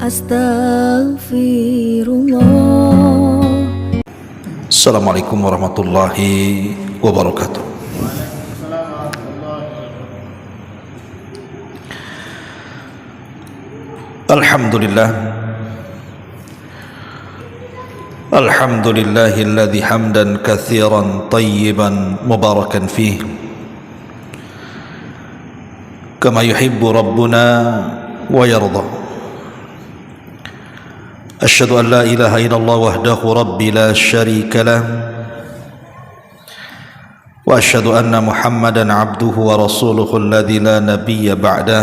Astaghfirullah. Assalamualaikum warahmatullahi wabarakatuh. Alhamdulillah. Alhamdulillahilladzi hamdan katsiran tayyiban mubarakan fih kama yuhibbu rabbuna wa yarda. Asyhadu an la ilaha illallah wahdahu rabbi la syarika lah wa asyhadu anna Muhammadan abduhu wa rasuluhu alladzi la nabiyya ba'dah,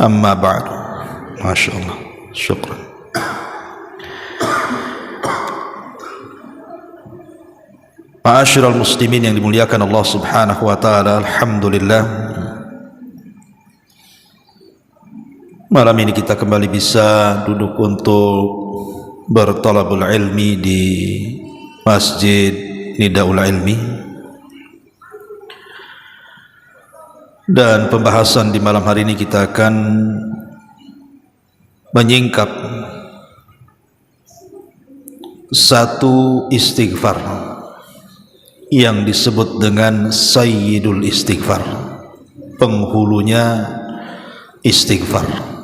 amma ba'du. Masyaallah, syukran. Ma'asyiral muslimin yang dimuliakan Allah Subhanahu wa taala, alhamdulillah malam ini kita kembali bisa duduk untuk bertalabul ilmi di Masjid Nidaul Ilmi, dan pembahasan di malam hari ini kita akan menyingkap satu istighfar yang disebut dengan Sayyidul Istighfar, penghulunya istighfar.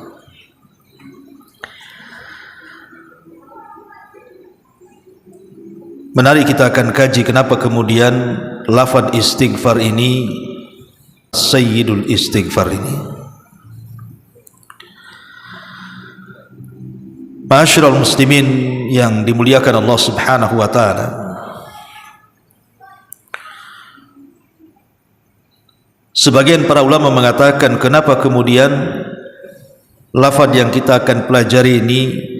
Menarik, kita akan kaji kenapa kemudian lafaz istighfar ini Sayyidul Istighfar ini. Ma'asyiral muslimin yang dimuliakan Allah Subhanahu wa taala, sebagian para ulama mengatakan kenapa kemudian lafaz yang kita akan pelajari ini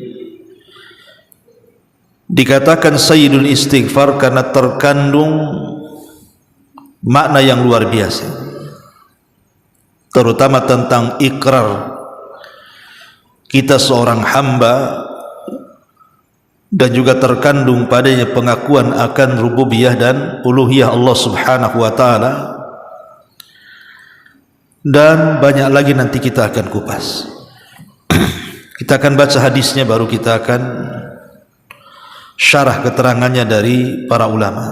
dikatakan Sayyidul Istighfar karena terkandung makna yang luar biasa, terutama tentang ikrar kita seorang hamba, dan juga terkandung padanya pengakuan akan rububiyah dan uluhiyah Allah Subhanahu wa taala, dan banyak lagi nanti kita akan kupas. Kita akan baca hadisnya, baru kita akan syarah keterangannya dari para ulama.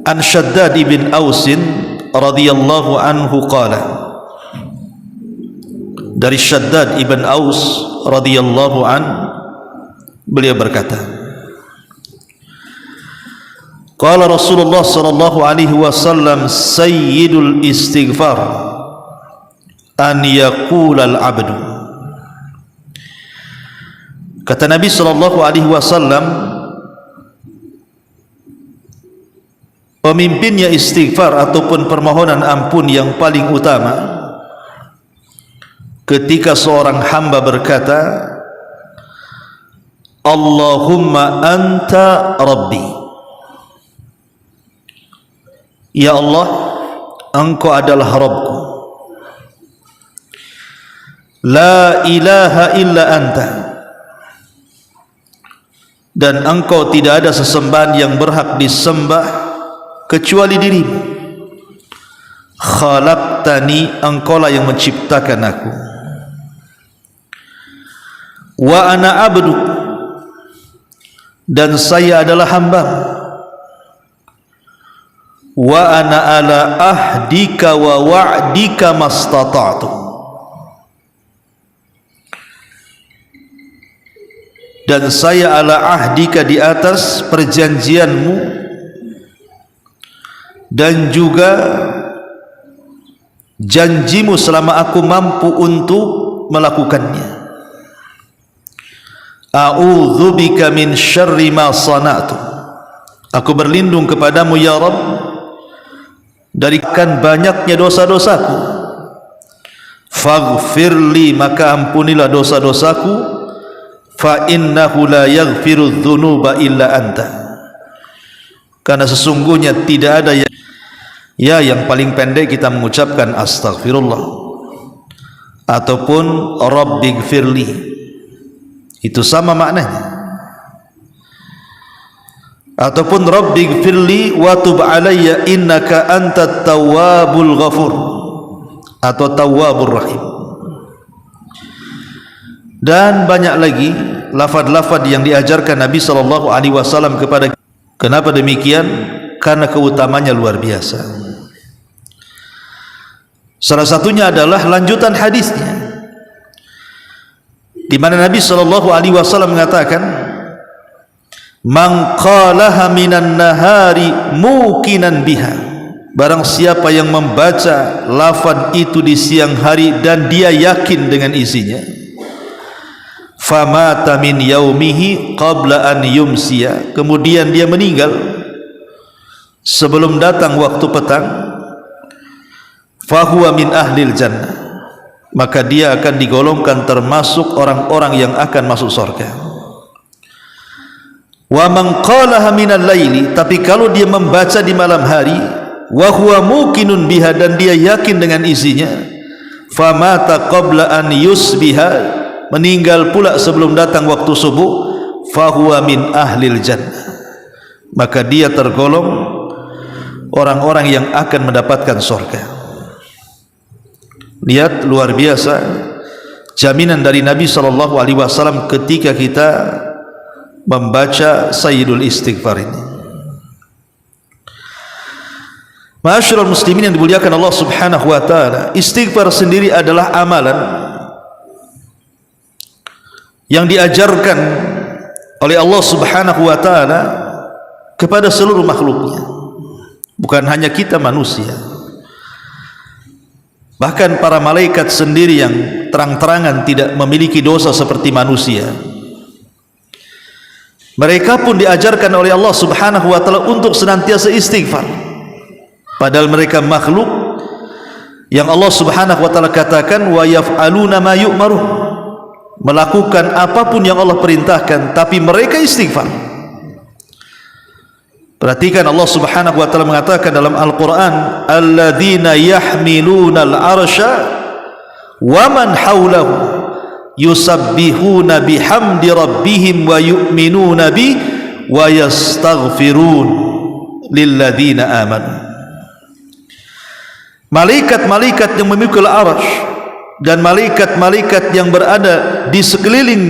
An Shaddad bin Ausin radhiyallahu anhu qala, dari Shaddad ibn Aus radhiyallahu an, beliau berkata, qala Rasulullah sallallahu alaihi wasallam, sayyidul istighfar an yaqulal abdu. Kata Nabi sallallahu alaihi wasallam, pemimpinnya istighfar ataupun permohonan ampun yang paling utama ketika seorang hamba berkata, Allahumma anta rabbi, ya Allah, engkau adalah Rabbku, la ilaha illa anta, dan engkau tidak ada sesembahan yang berhak disembah kecuali dirimu, khalaqtani, engkaulah yang menciptakan aku, wa ana abdu, dan saya adalah hambamu, wa ana ala ahdika wa wa'dika mastata'tu, dan saya ala ahdika, di atas perjanjianmu, dan juga janjimu selama aku mampu untuk melakukannya. A'udzubika min syarri ma sana'tu, aku berlindung kepadamu ya Rabb dari banyaknya dosa-dosaku. Faghfirli, maka ampunilah dosa-dosaku. Fa innahu la yaghfiru dzunuba illa anta, karena sesungguhnya tidak ada yang paling pendek kita mengucapkan astaghfirullah ataupun rabbighfirli, itu sama maknanya. ataupun rabbighfirli wa tub alayya innaka antat tawwabul ghafur, atau Tawwabur Rahim. Dan banyak lagi lafaz-lafaz yang diajarkan Nabi SAW kepada kita. Kenapa demikian? Karena keutamanya luar biasa. Salah satunya adalah lanjutan hadisnya, di mana Nabi SAW mengatakan, "Man qalaha minan nahari muqinan biha." Barang siapa yang membaca lafaz itu di siang hari dan dia yakin dengan isinya, famata min yaumihi qabla an yumsiya, kemudian dia meninggal sebelum datang waktu petang, fahuwa min ahlil jannah, maka dia akan digolongkan termasuk orang-orang yang akan masuk surga. Wa man qalaha minal laili, tapi kalau dia membaca di malam hari, wa huwa muqinun biha, dan dia yakin dengan isinya, famata qabla an yusbiha, meninggal pula sebelum datang waktu subuh, fahuwa min ahlil jannah, maka dia tergolong orang-orang yang akan mendapatkan surga. Lihat, luar biasa jaminan dari Nabi SAW ketika kita membaca Sayyidul Istighfar ini. Ma'asyiral muslimin yang dimuliakan Allah Subhanahu wa taala, istighfar sendiri adalah amalan yang diajarkan oleh Allah Subhanahu wa taala kepada seluruh makhluknya, bukan hanya kita manusia. Bahkan para malaikat sendiri yang terang-terangan tidak memiliki dosa seperti manusia, mereka pun diajarkan oleh Allah Subhanahu wa taala untuk senantiasa istighfar. Padahal mereka makhluk yang Allah Subhanahu wa taala katakan wa yaf'aluna ma yu'maruh, melakukan apapun yang Allah perintahkan, tapi mereka istighfar. Perhatikan, Allah Subhanahu wa taala mengatakan dalam Al-Qur'an, alladzina yahmiluna al-arsya wa man hawlahu yusabbihuna bihamdi rabbihim wa yu'minuna bi wa yastaghfirun lilladzina amanu. Malaikat-malaikat yang memikul arsy dan malaikat-malaikat yang berada di sekeliling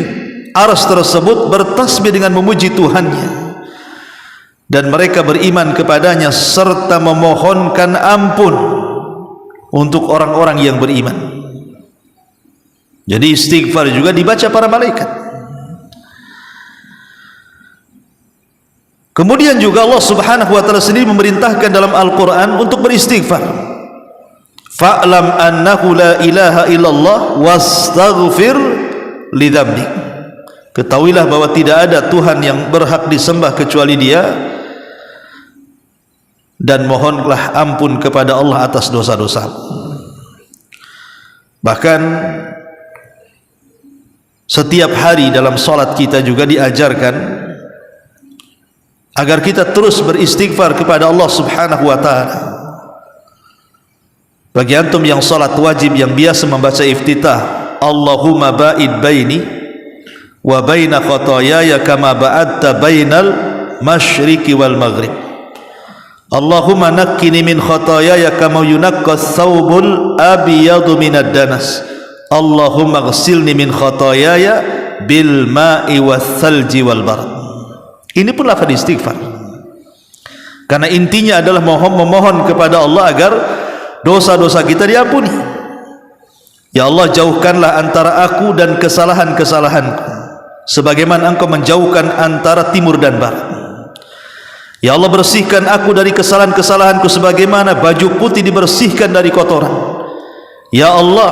arsy tersebut bertasbih dengan memuji Tuhannya, dan mereka beriman kepadanya serta memohonkan ampun untuk orang-orang yang beriman. Jadi istighfar juga dibaca para malaikat. Kemudian juga Allah Subhanahu wa taala sendiri memerintahkan dalam Al-Qur'an untuk beristighfar. Fa'lam annahu la ilaha illallah wastaghfir lidzambik. Ketahuilah bahwa tidak ada Tuhan yang berhak disembah kecuali Dia, dan mohonlah ampun kepada Allah atas dosa-dosa. Bahkan setiap hari dalam salat kita juga diajarkan agar kita terus beristighfar kepada Allah Subhanahu wa taala. Bagi antum yang salat wajib yang biasa membaca iftitah, Allahumma ba'id baini wa baina khataayaya kama ba'adta bainal masyriqi wal maghrib. Allahumma naqqini min khataayaya kama yunaqqas thawbul abyadu minad danas. Allahumma ghsilni min khataayaya bil ma'i wath thalji wal barad. Ini pun lafaz istighfar, karena intinya adalah memohon kepada Allah agar dosa-dosa kita diampuni. Ya Allah, jauhkanlah antara aku dan kesalahan-kesalahanku sebagaimana Engkau menjauhkan antara timur dan barat. Ya Allah, bersihkan aku dari kesalahan-kesalahanku sebagaimana baju putih dibersihkan dari kotoran. Ya Allah,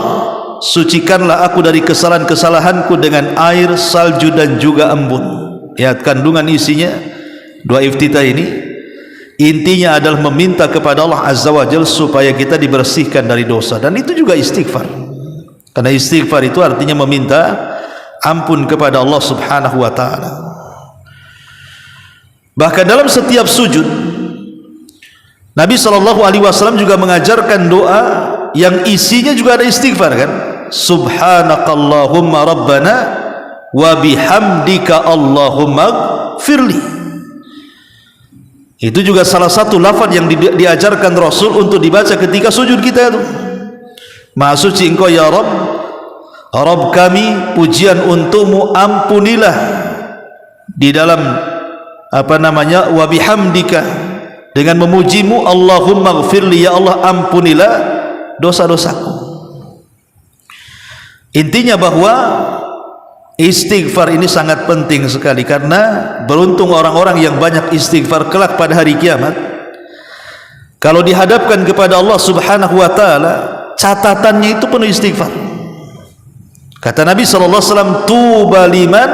sucikanlah aku dari kesalahan-kesalahanku dengan air, salju dan juga embun. Ya, kandungan isinya doa iftitah ini intinya adalah meminta kepada Allah Azza wa Jalla supaya kita dibersihkan dari dosa, dan itu juga istighfar. Karena istighfar itu artinya meminta ampun kepada Allah Subhanahu wa taala. Bahkan dalam setiap sujud Nabi SAW juga mengajarkan doa yang isinya juga ada istighfar, kan? Subhanakallahumma rabbana wa bihamdika Allahumma firli. Itu juga salah satu lafaz yang diajarkan Rasul untuk dibaca ketika sujud kita itu. Maha suci Engkau ya Rabb, Rabb kami, pujian untukmu, ampunilah di dalam wa bihamdika, dengan memujimu, Allahumma gfirli, ya Allah ampunilah dosa-dosaku. Intinya bahwa istighfar ini sangat penting sekali, karena beruntung orang-orang yang banyak istighfar kelak pada hari kiamat. Kalau dihadapkan kepada Allah Subhanahu wa taala, catatannya itu penuh istighfar. Kata Nabi sallallahu alaihi wasallam, tuba liman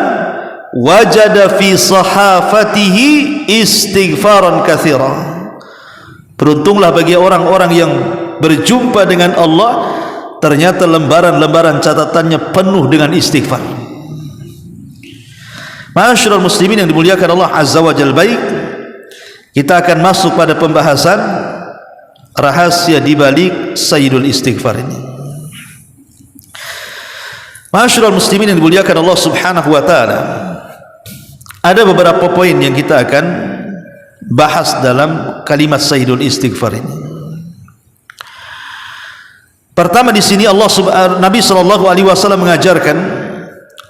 wajada fi sahafatihi istighfaran katsira. Beruntunglah bagi orang-orang yang berjumpa dengan Allah, ternyata lembaran-lembaran catatannya penuh dengan istighfar. Ma'asyiral muslimin yang dimuliakan Allah Azza wa Jalla, baik, kita akan masuk pada pembahasan rahasia di balik Sayyidul Istighfar ini. Ma'asyiral muslimin yang dimuliakan Allah Subhanahu wa taala, ada beberapa poin yang kita akan bahas dalam kalimat Sayyidul Istighfar ini. Pertama, di sini Nabi sallallahu alaihi wasallam mengajarkan,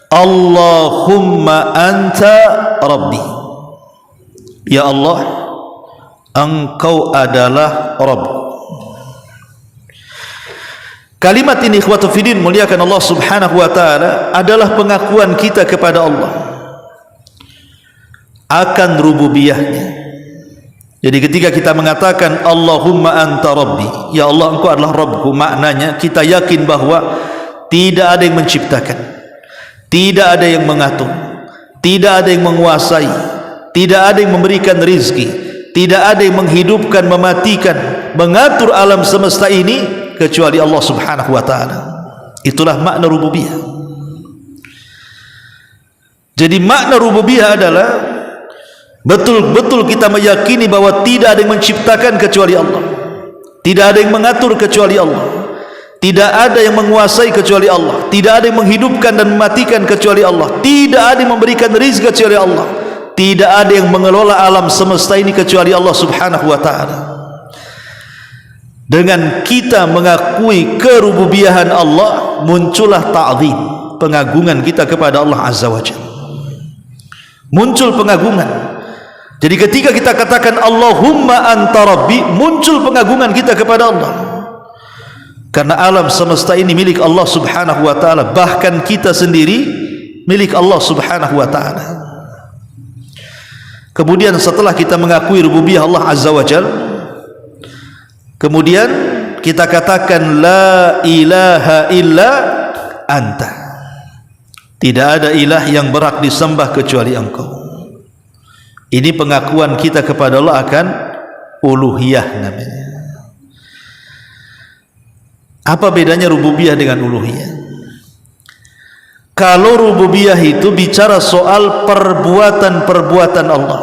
Allahumma anta rabbi, ya Allah, Engkau adalah Rabb. Kalimat ini ikhwatu fiddin muliakan Allah Subhanahu wa taala adalah pengakuan kita kepada Allah akan rububiyahnya. Jadi ketika kita mengatakan Allahumma anta rabbi, ya Allah Engkau adalah Rabbku, maknanya kita yakin bahwa tidak ada yang menciptakan, tidak ada yang mengatur, tidak ada yang menguasai, tidak ada yang memberikan rizki, tidak ada yang menghidupkan, mematikan, mengatur alam semesta ini kecuali Allah Subhanahu wa taala. Itulah makna rububiyah. Jadi makna rububiyah adalah betul-betul kita meyakini bahwa tidak ada yang menciptakan kecuali Allah, tidak ada yang mengatur kecuali Allah, tidak ada yang menguasai kecuali Allah, tidak ada yang menghidupkan dan mematikan kecuali Allah, tidak ada yang memberikan rezeki kecuali Allah, tidak ada yang mengelola alam semesta ini kecuali Allah Subhanahu wa taala. Dengan kita mengakui kerububiyahan Allah, muncullah ta'zim, pengagungan kita kepada Allah Azza wa Jalla. Muncul pengagungan. Jadi ketika kita katakan Allahumma anta rabbi, muncul pengagungan kita kepada Allah. Karena alam semesta ini milik Allah Subhanahu wa taala, bahkan kita sendiri milik Allah Subhanahu wa taala. Kemudian setelah kita mengakui rububiyah Allah Azza wa Jalla, kemudian kita katakan la ilaha illa anta, tidak ada ilah yang berhak disembah kecuali Engkau. Ini pengakuan kita kepada Allah akan uluhiyah namanya. Apa bedanya rububiyah dengan uluhiyah? Kalau rububiyah itu bicara soal perbuatan-perbuatan Allah,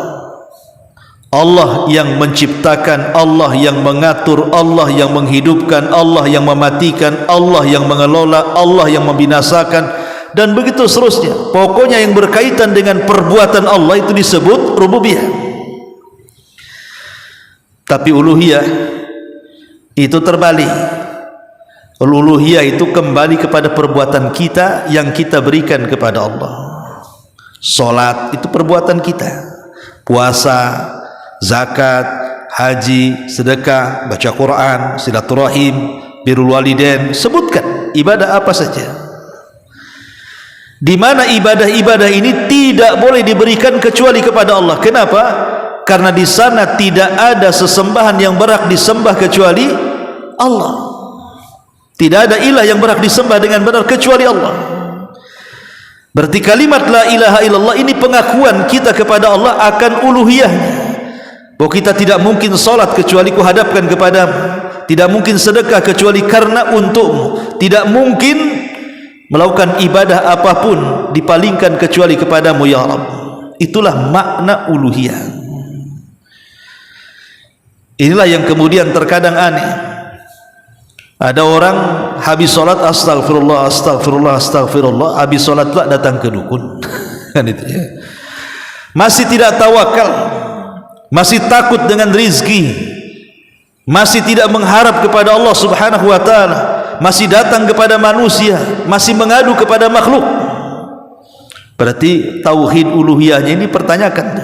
Allah yang menciptakan, Allah yang mengatur, Allah yang menghidupkan, Allah yang mematikan, Allah yang mengelola, Allah yang membinasakan, dan begitu seterusnya. Pokoknya yang berkaitan dengan perbuatan Allah itu disebut rububiyah. Tapi uluhiyah itu terbalik. Uluhiyah itu kembali kepada perbuatan kita yang kita berikan kepada Allah. Salat itu perbuatan kita, puasa, zakat, haji, sedekah, baca Quran, silaturahim, birrul walidain, sebutkan ibadah apa saja. Di mana ibadah-ibadah ini tidak boleh diberikan kecuali kepada Allah. Kenapa? Karena di sana tidak ada sesembahan yang berhak disembah kecuali Allah. Tidak ada ilah yang berhak disembah dengan benar kecuali Allah. Berarti kalimat la ilaha illallah ini pengakuan kita kepada Allah akan uluhiyahnya. Bahwa kita tidak mungkin salat kecuali kuhadapkan kepadamu, tidak mungkin sedekah kecuali karena untukmu, tidak mungkin melakukan ibadah apapun dipalingkan kecuali kepadamu ya Rabb. Itulah makna uluhiyah. Inilah yang kemudian terkadang aneh. Ada orang habis salat astagfirullah, astagfirullah, astagfirullah, habis salat pula datang ke dukun. Kan itu ya. Masih tidak tawakal, masih takut dengan rizki, masih tidak mengharap kepada Allah Subhanahu wa taala, masih datang kepada manusia, masih mengadu kepada makhluk. Berarti tauhid uluhiyahnya ini pertanyakan.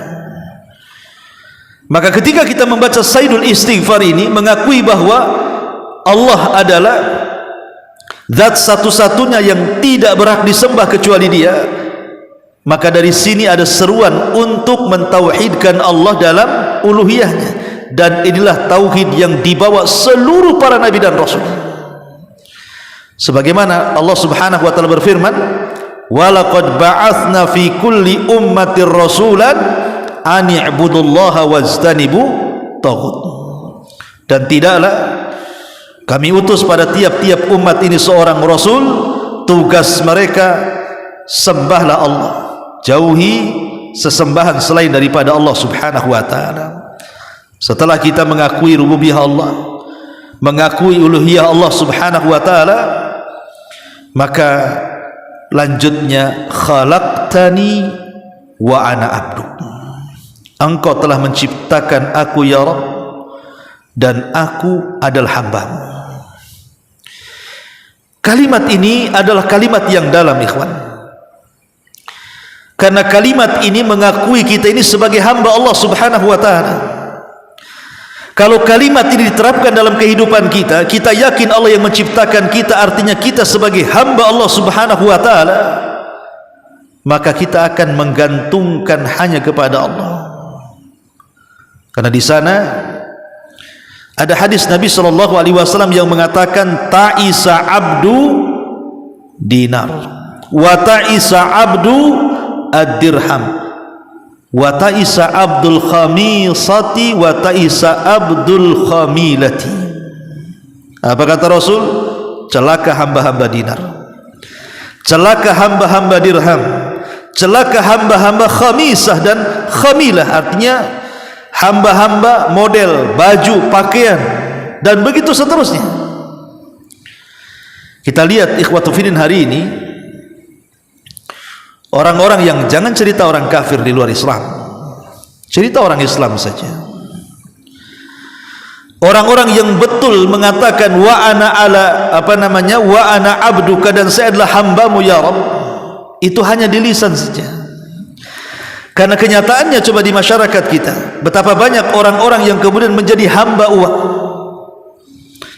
Maka ketika kita membaca Sayyidul Istighfar ini, mengakui bahwa Allah adalah zat satu-satunya yang tidak berhak disembah kecuali Dia, maka dari sini ada seruan untuk mentauhidkan Allah dalam uluhiyahnya. Dan inilah tauhid yang dibawa seluruh para nabi dan rasul. Sebagaimana Allah Subhanahu wa taala berfirman, "Walaqad ba'atsna fi kulli ummatir rasulan an i'budullaha wajtanibu taghut." Dan tidaklah kami utus pada tiap-tiap umat ini seorang rasul, tugas mereka sembahlah Allah, jauhi sesembahan selain daripada Allah Subhanahu wa taala. Setelah kita mengakui rububiyah Allah, mengakui uluhiyah Allah Subhanahu wa taala, maka lanjutnya khalaqtani wa ana abduk. Engkau telah menciptakan aku ya Rabb, dan aku adalah hamba-Mu. Kalimat ini adalah kalimat yang dalam, ikhwan. Karena kalimat ini mengakui kita ini sebagai hamba Allah Subhanahu wa taala. Kalau kalimat ini diterapkan dalam kehidupan kita, kita yakin Allah yang menciptakan kita, artinya kita sebagai hamba Allah Subhanahu wa taala, maka kita akan menggantungkan hanya kepada Allah. Karena di sana ada hadis Nabi sallallahu alaihi wasallam yang mengatakan, ta'isa abdu dinar wa ta'isa abdu ad-dirham wa ta'isa abdul khamisati wa ta'isa abdul khamilati. Apa kata Rasul? Celaka hamba-hamba dinar, celaka hamba-hamba dirham, celaka hamba-hamba khamisah dan khamilah, artinya hamba-hamba model baju, pakaian, dan begitu seterusnya. Kita lihat ikhwatu fiddin hari ini, orang-orang yang, jangan cerita orang kafir di luar Islam, cerita orang Islam saja. Orang-orang yang betul mengatakan wa ana ala wa ana abduka, dan saya adalah hamba-Mu ya Rabb, itu hanya di lisan saja. Karena kenyataannya coba di masyarakat kita, betapa banyak orang-orang yang kemudian menjadi hamba uang.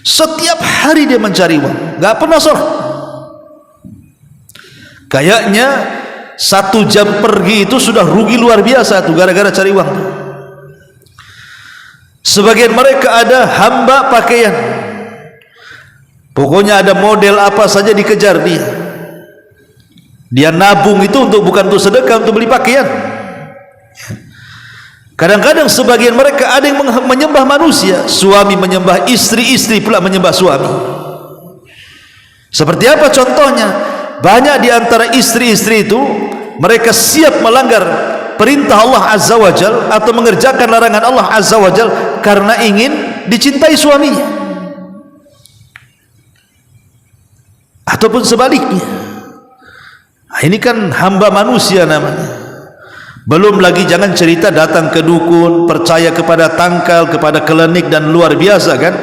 Setiap hari dia mencari uang, gak pernah sholat. Kayaknya 1 jam pergi itu sudah rugi luar biasa tuh, gara-gara cari uang. Sebagian mereka ada hamba pakaian, pokoknya ada model apa saja dikejar dia. Dia nabung itu bukan untuk sedekah, untuk beli pakaian. Kadang-kadang sebagian mereka ada yang menyembah manusia, suami menyembah istri, istri pula menyembah suami. Seperti apa contohnya? Banyak di antara istri-istri itu, mereka siap melanggar perintah Allah Azza wa Jal atau mengerjakan larangan Allah Azza wa Jal karena ingin dicintai suaminya, ataupun sebaliknya. Nah, ini kan hamba manusia namanya. Belum lagi jangan cerita datang ke dukun, percaya kepada tangkal, kepada klinik, dan luar biasa kan.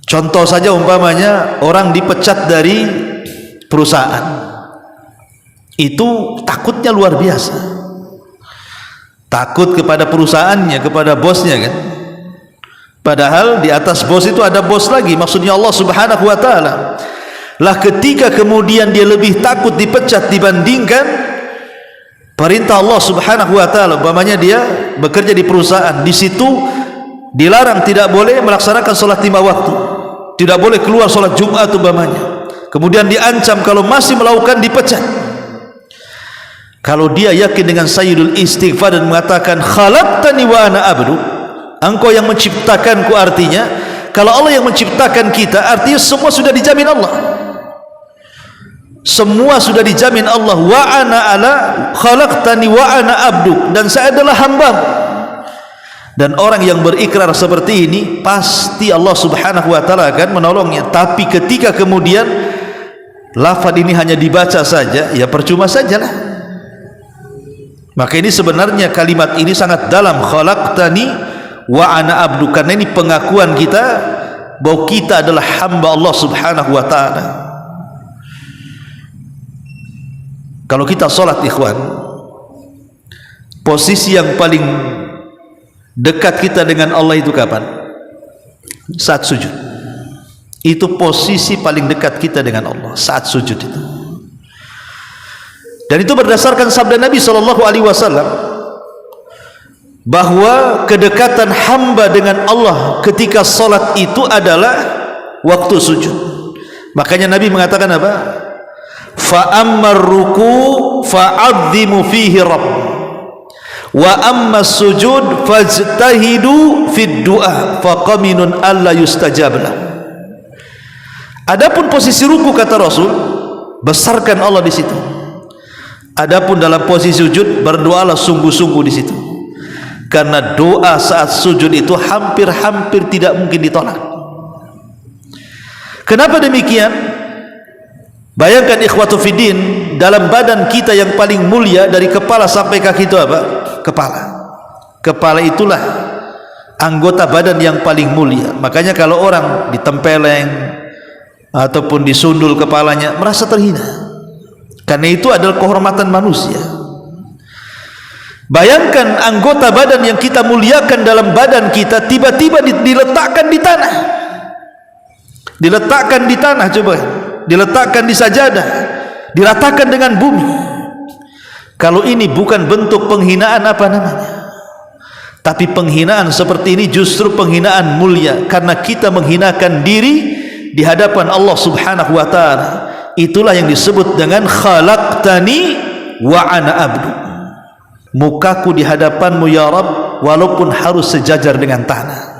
Contoh saja umpamanya orang dipecat dari perusahaan, itu takutnya luar biasa, takut kepada perusahaannya, kepada bosnya kan. Padahal di atas bos itu ada bos lagi, maksudnya Allah Subhanahu wa taala. Lah ketika kemudian dia lebih takut dipecat dibandingkan perintah Allah Subhanahu wa taala, umpamanya dia bekerja di perusahaan, di situ dilarang, tidak boleh melaksanakan salat 5 waktu, tidak boleh keluar salat Jumat umpamanya, kemudian diancam kalau masih melakukan dipecat. Kalau dia yakin dengan Sayyidul Istighfar dan mengatakan khalaqtani wa ana abdu, engkau yang menciptakanku, artinya kalau Allah yang menciptakan kita, artinya semua sudah dijamin Allah, semua sudah dijamin Allah. Wa ana ala khalaqtani wa ana abdu, dan saya adalah hamba. Dan orang yang berikrar seperti ini, pasti Allah Subhanahu wa taala akan menolongnya. Tapi ketika kemudian lafaz ini hanya dibaca saja, ya percuma sajalah. Maka ini sebenarnya kalimat ini sangat dalam, khalaqtani wa ana abdu, karena ini pengakuan kita bahwa kita adalah hamba Allah Subhanahu wa ta'ala. Kalau kita sholat ikhwan, posisi yang paling dekat kita dengan Allah itu kapan? Saat sujud. Itu posisi paling dekat kita dengan Allah, saat sujud itu. Dan itu berdasarkan sabda Nabi SAW, bahwa kedekatan hamba dengan Allah ketika sholat itu adalah waktu sujud. Makanya Nabi mengatakan apa? Fa'ammar ruku fa'adhimu fihi rabb, wa amma sujud fajtahidu fid du'a faqaminun alla yustajab lahu. Adapun posisi ruku, kata Rasul, besarkan Allah di situ. Adapun dalam posisi sujud, berdoalah sungguh-sungguh di situ. Karena doa saat sujud itu hampir-hampir tidak mungkin ditolak. Kenapa demikian? Bayangkan ikhwatu fiddin, dalam badan kita yang paling mulia dari kepala sampai kaki itu apa? Kepala. Kepala itulah anggota badan yang paling mulia. Makanya kalau orang ditempeleng ataupun disundul kepalanya, merasa terhina. Karena itu adalah kehormatan manusia. Bayangkan anggota badan yang kita muliakan dalam badan kita tiba-tiba diletakkan di tanah. Diletakkan di tanah, coba. Diletakkan di sajadah, diratakan dengan bumi. Kalau ini bukan bentuk penghinaan apa namanya? Tapi penghinaan seperti ini justru penghinaan mulia, karena kita menghinakan diri di hadapan Allah Subhanahu wa ta'ala. Itulah yang disebut dengan khalaqtani wa ana abdu. Mukaku di hadapanmu ya Rabb, walaupun harus sejajar dengan tanah.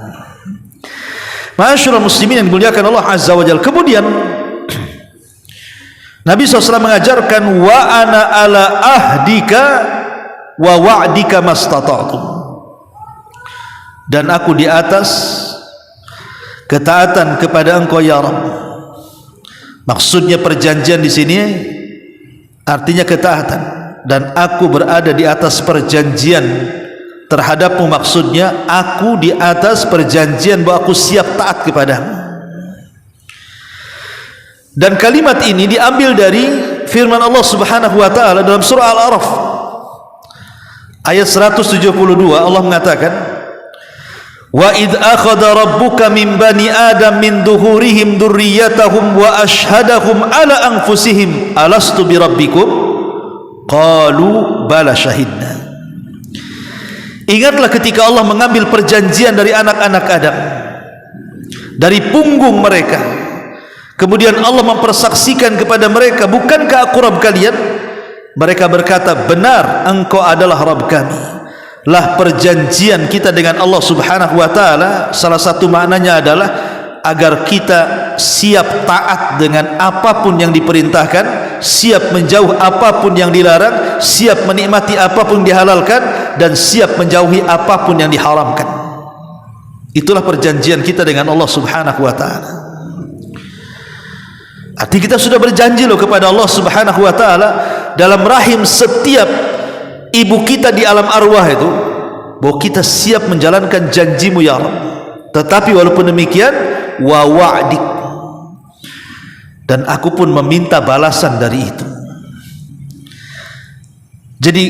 Ma'asyiral muslimin yang dimuliakan Allah Azza wa Jalla. Kemudian Nabi SAW mengajarkan, wa ana ala ahdika wa wa'dika mastata'tum, dan aku di atas ketaatan kepada engkau ya Rabb. Maksudnya perjanjian di sini artinya ketaatan, dan aku berada di atas perjanjian terhadapmu. Maksudnya aku di atas perjanjian bahwa aku siap taat kepadamu. Dan kalimat ini diambil dari firman Allah Subhanahu wa ta'ala dalam surah Al-A'raf ayat 172. Allah mengatakan, wa idh akhadha rabbuka min bani adam min duhurihim dzurriyyatahum wa ashhadahum ala anfusihim alastu bi rabbikum qalu bala syahidna. Ingatlah ketika Allah mengambil perjanjian dari anak-anak Adam dari punggung mereka, kemudian Allah mempersaksikan kepada mereka, bukankah aku Rabb kalian? Mereka berkata, benar, engkau adalah Rabb kami. Lah perjanjian kita dengan Allah Subhanahu wa ta'ala, salah satu maknanya adalah agar kita siap taat dengan apapun yang diperintahkan, siap menjauh apapun yang dilarang, siap menikmati apapun yang dihalalkan, dan siap menjauhi apapun yang diharamkan. Itulah perjanjian kita dengan Allah Subhanahu wa ta'ala. Artinya kita sudah berjanji loh kepada Allah Subhanahu wa ta'ala dalam rahim setiap ibu kita di alam arwah itu, bahwa kita siap menjalankan janjimu ya Rabb. Tetapi walaupun demikian, wa wa'dik, dan aku pun meminta balasan dari itu. Jadi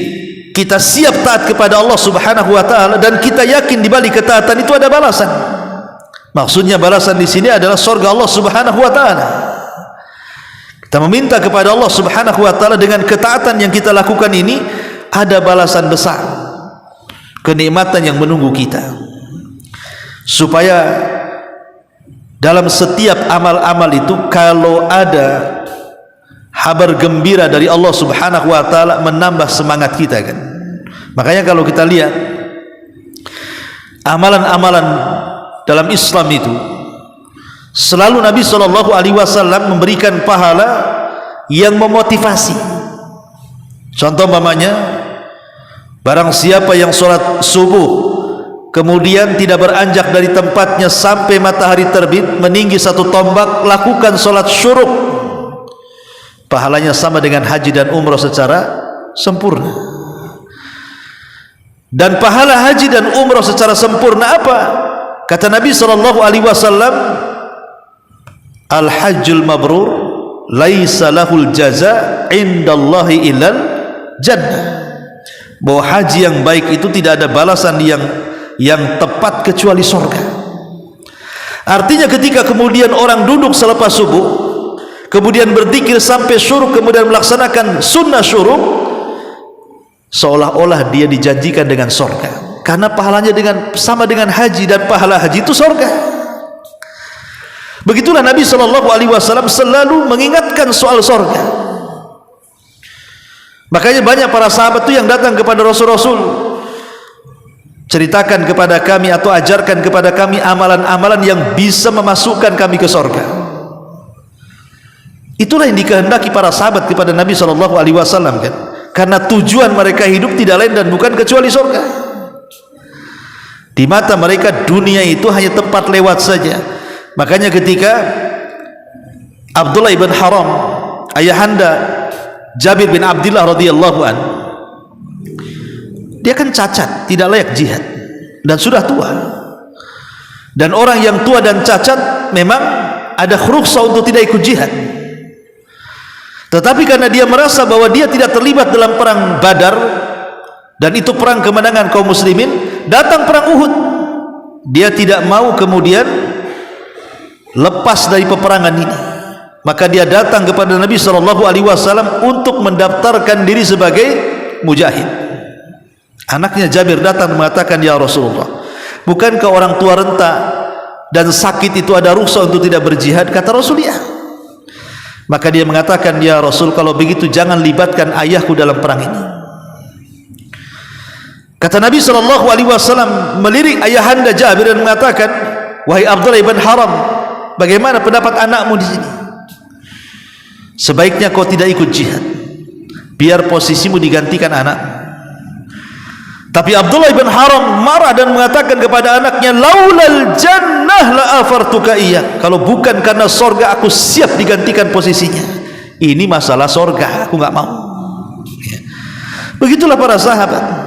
kita siap taat kepada Allah Subhanahu wa ta'ala, dan kita yakin di balik ketaatan itu ada balasan. Maksudnya balasan di sini adalah surga Allah Subhanahu wa ta'ala. Kita meminta kepada Allah Subhanahu wa ta'ala dengan ketaatan yang kita lakukan ini ada balasan besar, kenikmatan yang menunggu kita, supaya dalam setiap amal-amal itu kalau ada kabar gembira dari Allah Subhanahu wa ta'ala, menambah semangat kita kan. Makanya kalau kita lihat amalan-amalan dalam Islam itu, selalu Nabi SAW memberikan pahala yang memotivasi. Contoh umpamanya, barang siapa yang sholat subuh kemudian tidak beranjak dari tempatnya sampai matahari terbit meninggi 1 tombak, lakukan sholat syuruk, pahalanya sama dengan haji dan umrah secara sempurna. Dan pahala haji dan umrah secara sempurna apa? Kata Nabi SAW, al-hajjul mabrur laisa lahul jaza indallahi illal jannah, bahwa haji yang baik itu tidak ada balasan yang tepat kecuali surga. Artinya ketika kemudian orang duduk selepas subuh, kemudian berzikir sampai syuruk, kemudian melaksanakan sunnah syuruk, seolah-olah dia dijanjikan dengan surga, karena pahalanya sama dengan haji, dan pahala haji itu surga. Begitulah Nabi SAW selalu mengingatkan soal surga. Makanya banyak para sahabat itu yang datang kepada Rasul, ceritakan kepada kami atau ajarkan kepada kami amalan-amalan yang bisa memasukkan kami ke surga. Itulah yang dikehendaki para sahabat kepada Nabi SAW, kan? Karena tujuan mereka hidup tidak lain dan bukan kecuali surga. Di mata mereka dunia itu hanya tempat lewat saja. Makanya ketika Abdullah ibn Haram, ayahanda Jabir bin Abdullah radhiyallahu an, dia kan cacat, tidak layak jihad, dan sudah tua. Dan orang yang tua dan cacat memang ada rukhsah untuk tidak ikut jihad. Tetapi karena dia merasa bahwa dia tidak terlibat dalam perang Badar, dan itu perang kemenangan kaum muslimin, datang perang Uhud, dia tidak mau kemudian lepas dari peperangan ini. Maka dia datang kepada Nabi SAW untuk mendaftarkan diri sebagai mujahid. Anaknya Jabir datang mengatakan, ya Rasulullah, bukankah orang tua renta dan sakit itu ada rukhsah untuk tidak berjihad? Kata Rasul, ya. Maka dia mengatakan, ya Rasul, kalau begitu jangan libatkan ayahku dalam perang ini. Kata Nabi SAW melirik ayahanda Jabir dan mengatakan, wahai Abdullah ibn Haram, bagaimana pendapat anakmu di sini? Sebaiknya kau tidak ikut jihad, biar posisimu digantikan anak. Tapi Abdullah ibn Haram marah dan mengatakan kepada anaknya, laulal jannah la afartuka iya, kalau bukan karena sorga aku siap digantikan posisinya. Ini masalah sorga, aku nggak mau. Begitulah para sahabat.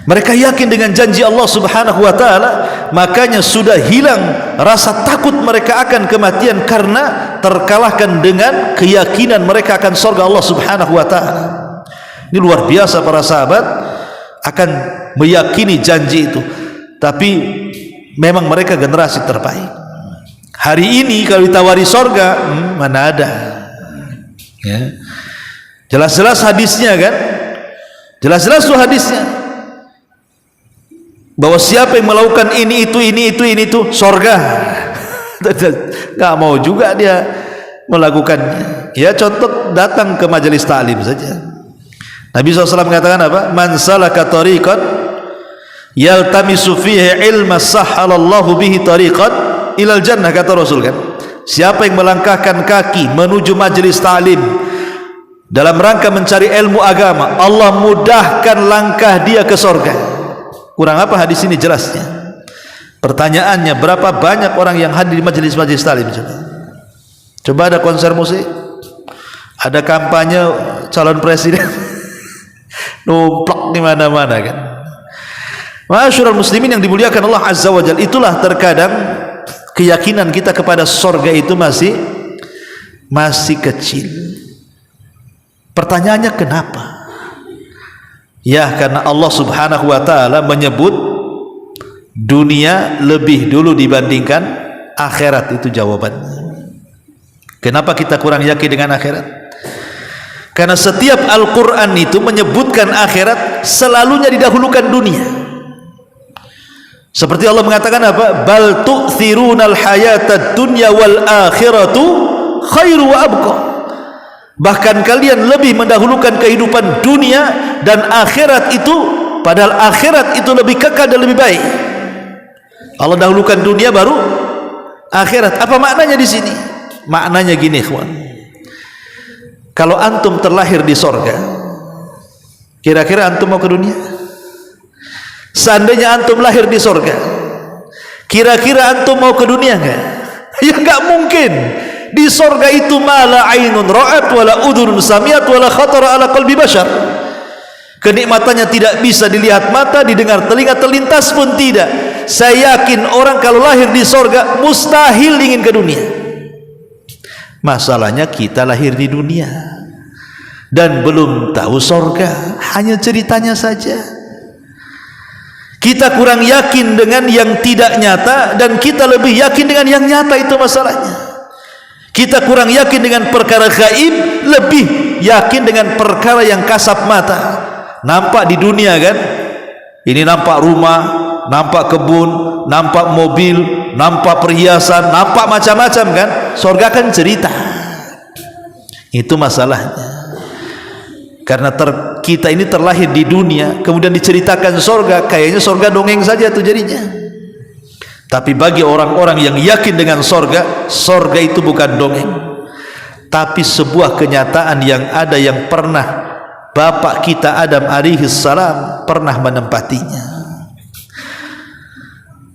Mereka yakin dengan janji Allah Subhanahu wa ta'ala, makanya sudah hilang rasa takut mereka akan kematian karena terkalahkan dengan keyakinan mereka akan surga Allah Subhanahu wa ta'ala. Ini luar biasa para sahabat akan meyakini janji itu. Tapi memang mereka generasi terbaik. Hari ini kalau ditawari surga, mana ada, ya. Jelas-jelas hadisnya, kan? Jelas-jelas tuh hadisnya, bahwa siapa yang melakukan ini itu surga. Gak mau juga dia melakukannya. Ya, contoh datang ke majelis ta'lim saja. Nabi SAW mengatakan apa? Man salaka tariqan yaltamisu fihi ilma sahhalallahu bihi tariqan ilal jannah, kata Rasul, kan? Siapa yang melangkahkan kaki menuju majelis ta'lim dalam rangka mencari ilmu agama, Allah mudahkan langkah dia ke surga. Kurang apa hadis ini jelasnya? Pertanyaannya, berapa banyak orang yang hadir di majelis-majelis ta'lim? Coba ada konser musik, ada kampanye calon presiden, numplak di mana-mana, kan? Ma'asyiral muslimin yang dimuliakan Allah Azza wa Jalla, itulah terkadang keyakinan kita kepada surga itu masih kecil. Pertanyaannya kenapa? Ya, karena Allah Subhanahu wa ta'ala menyebut dunia lebih dulu dibandingkan akhirat. Itu jawabannya. Kenapa kita kurang yakin dengan akhirat? Karena setiap Al-Quran itu menyebutkan akhirat, selalunya didahulukan dunia. Seperti Allah mengatakan apa? Bal tu'thirunal hayatad dunya wal akhiratu khairu wa abqa. Bahkan kalian lebih mendahulukan kehidupan dunia dan akhirat itu, padahal akhirat itu lebih kekal dan lebih baik. Allah dahulukan dunia baru akhirat. Apa maknanya di sini? Maknanya gini, ikhwan. Kalau antum terlahir di sorga, kira-kira antum mau ke dunia? Seandainya antum lahir di sorga, kira-kira antum mau ke dunia enggak? Ya enggak mungkin. Di sorga itu mala ainun ra'at wala udhunun samiat wala khatara ala qalbi bashar. Kenikmatannya tidak bisa dilihat mata, didengar telinga, terlintas pun tidak. Saya yakin orang kalau lahir di sorga mustahil ingin ke dunia. Masalahnya kita lahir di dunia dan belum tahu sorga, hanya ceritanya saja. Kita kurang yakin dengan yang tidak nyata dan kita lebih yakin dengan yang nyata, itu masalahnya. Kita kurang yakin dengan perkara gaib, lebih yakin dengan perkara yang kasat mata. Nampak di dunia kan, ini nampak rumah, nampak kebun, nampak mobil, nampak perhiasan, nampak macam-macam kan. Surga kan cerita. Itu masalahnya. Karena kita ini terlahir di dunia, kemudian diceritakan surga, kayaknya surga dongeng saja tuh jadinya. Tapi bagi orang-orang yang yakin dengan surga, surga itu bukan dongeng, tapi sebuah kenyataan yang ada, yang pernah Bapak kita Adam alaihi salam pernah menempatinya.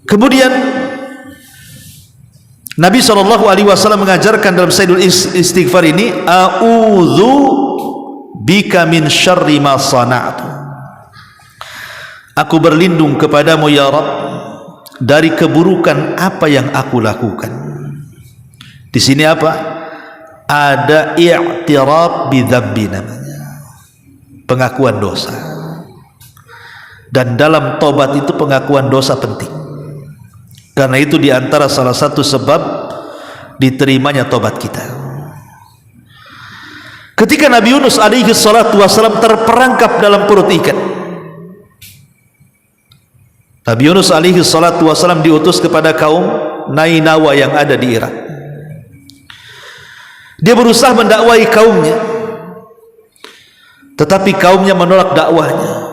Kemudian Nabi SAW mengajarkan dalam Sayyidul Istighfar ini, a'udzu bika min syarri ma sana'tu. Aku berlindung kepadamu ya Rabb dari keburukan apa yang aku lakukan. Di sini apa? Ada i'tiraf bidzambi namanya, pengakuan dosa. Dan dalam tobat itu pengakuan dosa penting. Karena itu diantara salah satu sebab diterimanya tobat kita. Ketika Nabi Yunus alaihi salatu wassalam terperangkap dalam perut ikan, Nabi Yunus alaihi salatu wassalam diutus kepada kaum Nainawa yang ada di Irak. Dia berusaha mendakwai kaumnya, tetapi kaumnya menolak dakwahnya.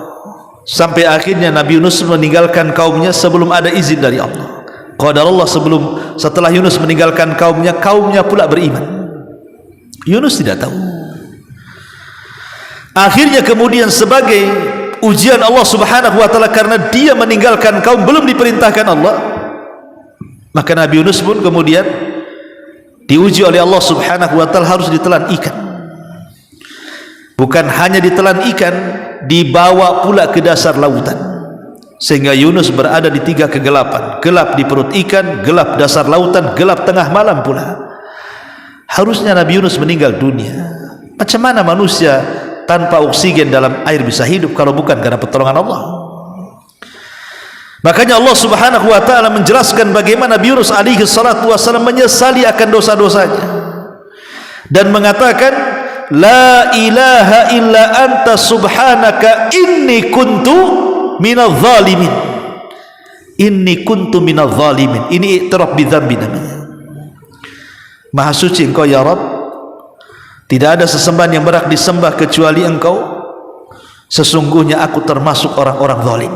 Sampai akhirnya Nabi Yunus meninggalkan kaumnya sebelum ada izin dari Allah. Qadarullah, setelah Yunus meninggalkan kaumnya, kaumnya pula beriman. Yunus tidak tahu. Akhirnya kemudian sebagai ujian Allah Subhanahu wa taala, karena dia meninggalkan kaum, belum diperintahkan Allah, maka Nabi Yunus pun kemudian diuji oleh Allah Subhanahu wa taala, harus ditelan ikan. Bukan hanya ditelan ikan, dibawa pula ke dasar lautan, sehingga Yunus berada di 3 kegelapan. Gelap di perut ikan, gelap dasar lautan, gelap tengah malam pula. Harusnya Nabi Yunus meninggal dunia. Macam mana manusia tanpa oksigen dalam air bisa hidup kalau bukan karena pertolongan Allah? Makanya Allah Subhanahu wa taala menjelaskan bagaimana Nabi Yunus alaihi salatu wasallam menyesali akan dosa-dosanya dan mengatakan, la ilaha illa anta subhanaka inni kuntu minadh zalimin. Inni kuntu minadh zalimin. Ini i'tiraf bidzambi namanya. Maha suci Engkau ya Rabb, tidak ada sesembahan yang berhak disembah kecuali Engkau, sesungguhnya aku termasuk orang-orang zalim.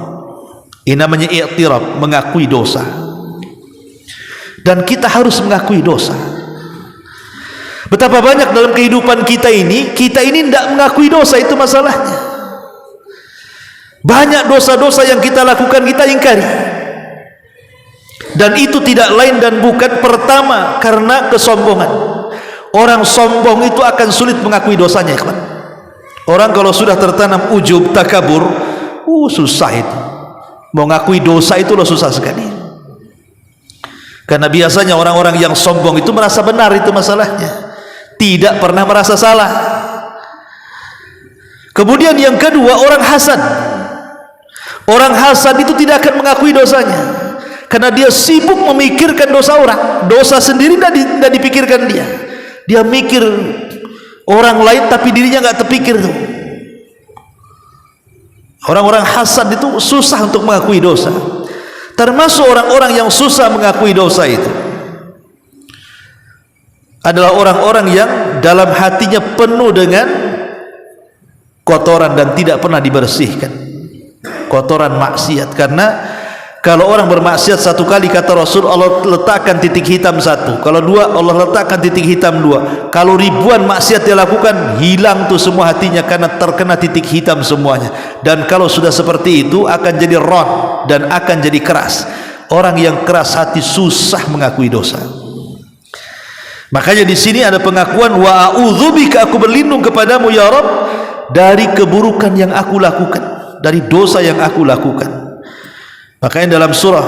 Ini namanya i'tiraf, mengakui dosa. Dan kita harus mengakui dosa. Betapa banyak dalam kehidupan kita ini tidak mengakui dosa, itu masalahnya. Banyak dosa-dosa yang kita lakukan kita ingkari, dan itu tidak lain dan bukan, pertama karena kesombongan. Orang sombong itu akan sulit mengakui dosanya, kawan. Orang kalau sudah tertanam ujub, takabur, susah itu. Mau ngakui dosa itu loh susah sekali. Karena biasanya orang-orang yang sombong itu merasa benar, itu masalahnya. Tidak pernah merasa salah. Kemudian yang kedua, orang hasad. Orang hasad itu tidak akan mengakui dosanya, karena dia sibuk memikirkan dosa orang. Dosa sendiri tidak dipikirkan dia. Dia mikir orang lain tapi dirinya nggak terpikir tuh. Orang-orang hasad itu susah untuk mengakui dosa. Termasuk orang-orang yang susah mengakui dosa itu adalah orang-orang yang dalam hatinya penuh dengan kotoran dan tidak pernah dibersihkan. Kotoran maksiat. Karena kalau orang bermaksiat satu kali, kata Rasul, Allah letakkan titik hitam 1. Kalau 2, Allah letakkan titik hitam 2. Kalau ribuan maksiat dia lakukan, hilang tuh semua hatinya karena terkena titik hitam semuanya. Dan kalau sudah seperti itu akan jadi ron dan akan jadi keras. Orang yang keras hati susah mengakui dosa. Makanya di sini ada pengakuan, wa a'udzubika, aku berlindung kepadamu ya Rabb dari keburukan yang aku lakukan, dari dosa yang aku lakukan. Makanya dalam surah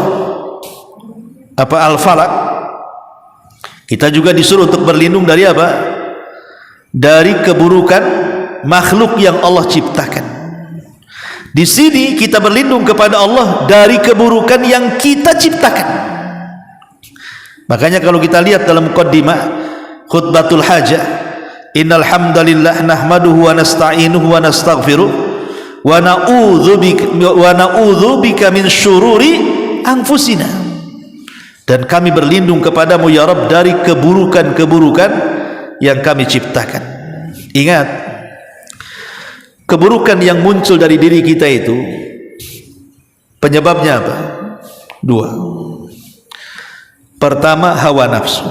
Al-Falaq Kita juga disuruh untuk berlindung dari apa? Dari keburukan makhluk yang Allah ciptakan. Di sini kita berlindung kepada Allah dari keburukan yang kita ciptakan. Makanya kalau kita lihat dalam muqaddimah khutbatul hajah, innal hamdalillah nahmaduhu wa nasta'inuhu wa nastaghfiruh wa na'udzu bika min syururi anfusina. Dan kami berlindung kepadamu ya Rabb dari keburukan-keburukan yang kami ciptakan. Ingat, keburukan yang muncul dari diri kita itu penyebabnya apa? Dua. Pertama, hawa nafsu.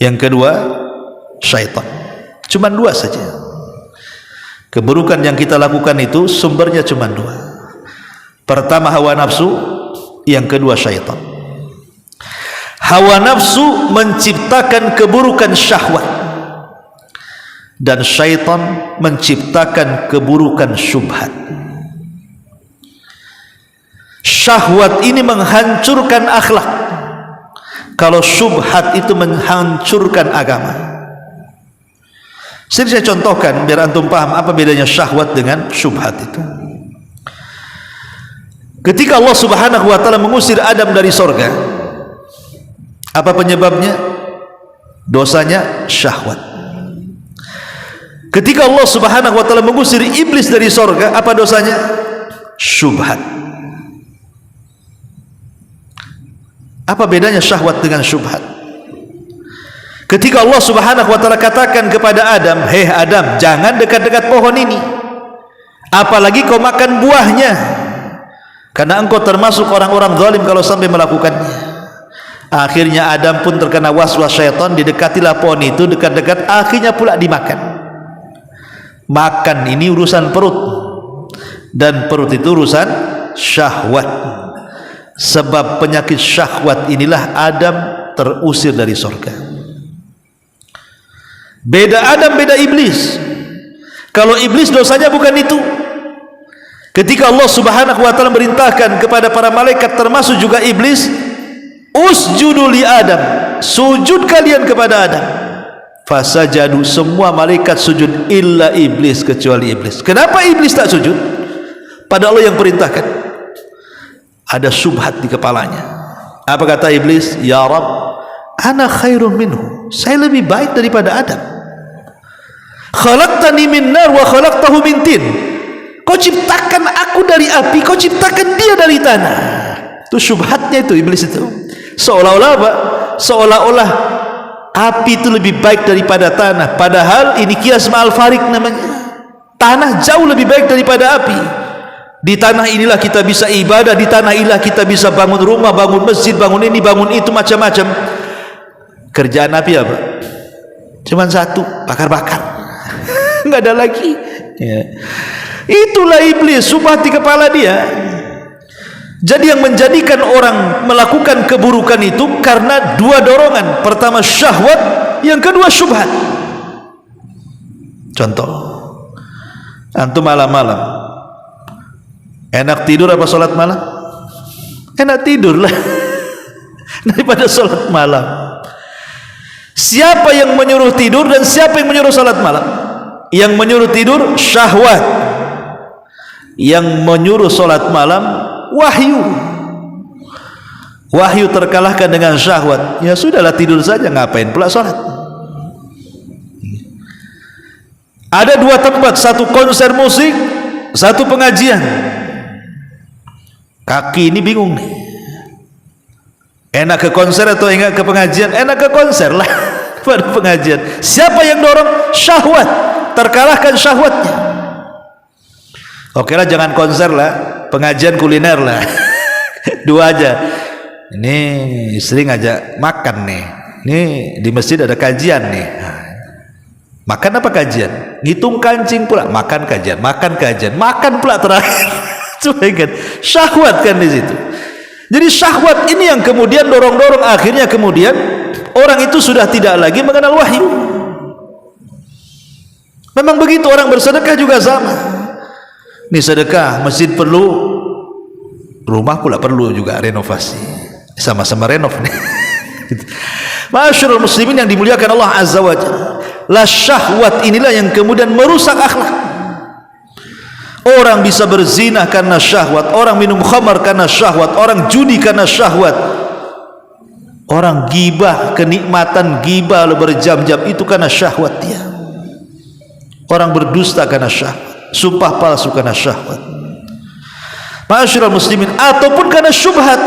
Yang kedua, syaitan. Cuma dua saja. Keburukan yang kita lakukan itu sumbernya cuma dua. Pertama, hawa nafsu. Yang kedua, syaitan. Hawa nafsu menciptakan keburukan syahwat, dan syaitan menciptakan keburukan syubhat. Syahwat ini menghancurkan akhlak, kalau syubhat itu menghancurkan agama. Saya contohkan biar antum paham apa bedanya syahwat dengan syubhat itu. Ketika Allah Subhanahu wa taala mengusir Adam dari sorga, apa penyebabnya? Dosanya syahwat. Ketika Allah Subhanahu wa taala mengusir iblis dari sorga, apa dosanya? Syubhat. Apa bedanya syahwat dengan syubhat? Ketika Allah Subhanahu wa taala katakan kepada Adam, "Hei Adam, jangan dekat-dekat pohon ini, apalagi kau makan buahnya, karena engkau termasuk orang-orang zalim kalau sampai melakukannya." Akhirnya Adam pun terkena waswas syaitan, didekatilah pohon itu dekat-dekat, akhirnya pula dimakan. Makan ini urusan perut, dan perut itu urusan syahwat. Sebab penyakit syahwat inilah Adam terusir dari surga. Beda Adam, beda iblis. Kalau iblis dosanya bukan itu. Ketika Allah Subhanahu wa taala merintahkan kepada para malaikat termasuk juga iblis, usjudu li Adam, sujud kalian kepada Adam. Fasajadu, semua malaikat sujud illa iblis, kecuali iblis. Kenapa iblis tak sujud? Pada Allah yang perintahkan. Ada syubhat di kepalanya. Apa kata iblis? Ya Rabb, ana khairun minhu, saya lebih baik daripada Adam. Khalaqtani min nar wa khalaqtahu min tin. Kau ciptakan aku dari api, kau ciptakan dia dari tanah. Itu syubhatnya itu iblis itu. Seolah-olah apa? Seolah-olah api itu lebih baik daripada tanah, padahal ini kias ma'al farik namanya. Tanah jauh lebih baik daripada api. Di tanah inilah kita bisa ibadah, di tanah inilah kita bisa bangun rumah, bangun masjid, bangun ini, bangun itu, macam-macam. Kerjaan api apa? Cuman satu, bakar-bakar. Enggak ada lagi ya. Itulah iblis, subhat di kepala dia. Jadi yang menjadikan orang melakukan keburukan itu karena dua dorongan. Pertama syahwat, yang kedua syubhat. Contoh, antum malam-malam enak tidur apa sholat malam? Enak tidur lah daripada sholat malam. Siapa yang menyuruh tidur dan siapa yang menyuruh sholat malam? Yang menyuruh tidur syahwat, yang menyuruh sholat malam wahyu. Wahyu terkalahkan dengan syahwat, ya sudahlah tidur saja, ngapain pula sholat. Ada dua tempat, satu konser musik, satu pengajian. Kaki ini bingung nih, enak ke konser atau enak ke pengajian? Enak ke konser lah pada pengajian. Siapa yang dorong? Syahwat, terkalahkan syahwatnya. Oke lah, jangan konser lah, pengajian kuliner lah. Dua aja. Ini istri ngajak makan nih, ini di masjid ada kajian nih. Makan apa kajian? Ngitung kancing pula. Makan kajian, makan kajian, makan pula terakhir. Coba ingat, syahwat kan di situ. Jadi syahwat ini yang kemudian dorong-dorong, akhirnya kemudian orang itu sudah tidak lagi mengenal wahyu. Memang begitu, orang bersedekah juga sama. Ini sedekah, masjid perlu, rumah pula perlu juga renovasi. Sama-sama renov nih. Ma'asyiral muslimin yang dimuliakan Allah Azza wa Jalla, la syahwat inilah yang kemudian merusak akhlak. Orang bisa berzina karena syahwat, orang minum khamar karena syahwat, orang judi karena syahwat, orang gibah, kenikmatan gibah berjam-jam itu karena syahwat dia. Orang berdusta karena syahwat, sumpah palsu karena syahwat. Ma'asyiral muslimin, ataupun karena syubhat,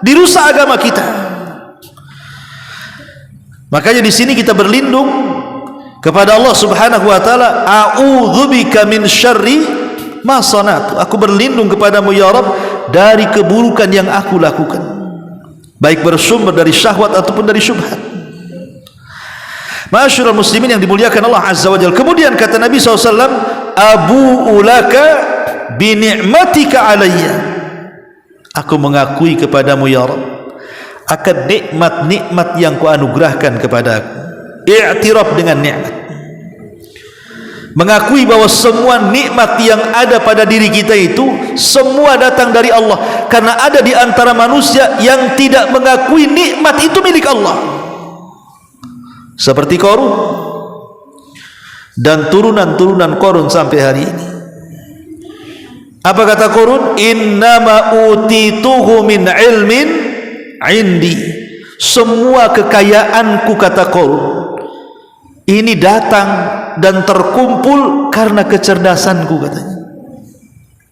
dirusak agama kita. Makanya di sini kita berlindung kepada Allah Subhanahu wa taala, a'udzubika min syarri ma sana'tu. Aku berlindung kepadamu ya Rabb dari keburukan yang aku lakukan, baik bersumber dari syahwat ataupun dari syubhat. Ma'asyiral muslimin yang dimuliakan Allah Azza wa Jalla. Kemudian kata Nabi SAW, abu'u laka bi ni'matika alayya. Aku mengakui kepadamu ya Rabb akan nikmat-nikmat yang Kau anugerahkan kepada aku. I'tiraf dengan nikmat, mengakui bahwa semua nikmat yang ada pada diri kita itu semua datang dari Allah, karena ada di antara manusia yang tidak mengakui nikmat itu milik Allah, seperti Qarun dan turunan-turunan Qarun sampai hari ini. Apa kata Qarun? Innama utituhu min ilmin indi. Semua kekayaanku, kata Qarun, ini datang dan terkumpul karena kecerdasanku, katanya.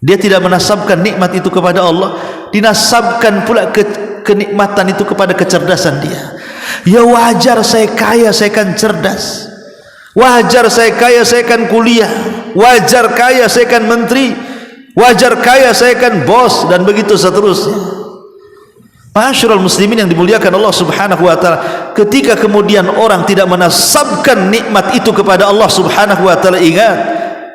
Dia tidak menasabkan nikmat itu kepada Allah, dinasabkan pula kenikmatan itu kepada kecerdasan dia. Ya wajar saya kaya, saya kan cerdas. Wajar saya kaya, saya kan kuliah. Wajar kaya, saya kan menteri. Wajar kaya, saya kan bos, dan begitu seterusnya. Ma'asyiral muslimin yang dimuliakan Allah Subhanahu wa taala, ketika kemudian orang tidak menasabkan nikmat itu kepada Allah Subhanahu wa taala, ingat,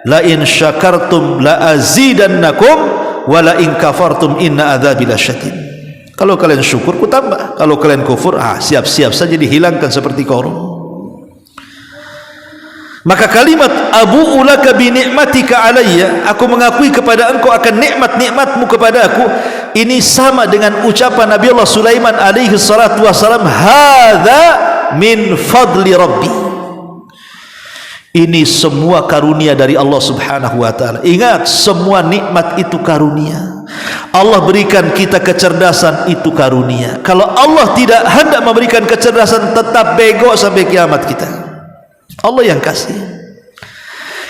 la in syakartum la azidannakum wa la in kafartum inna adzabi lasyadid. Kalau kalian syukur ku tambah, kalau kalian kufur siap-siap saja dihilangkan seperti Qarun. Maka kalimat abu'u laka bi ni'matika alayya, aku mengakui kepada engkau akan nikmat-nikmatmu kepada aku, ini sama dengan ucapan Nabi Allah Sulaiman alaihi salatu wassalam, hadza min fadli rabbi. Ini semua karunia dari Allah Subhanahu wa taala. Ingat, semua nikmat itu karunia. Allah berikan kita kecerdasan, itu karunia. Kalau Allah tidak hendak memberikan kecerdasan, tetap bego sampai kiamat kita. Allah yang kasih.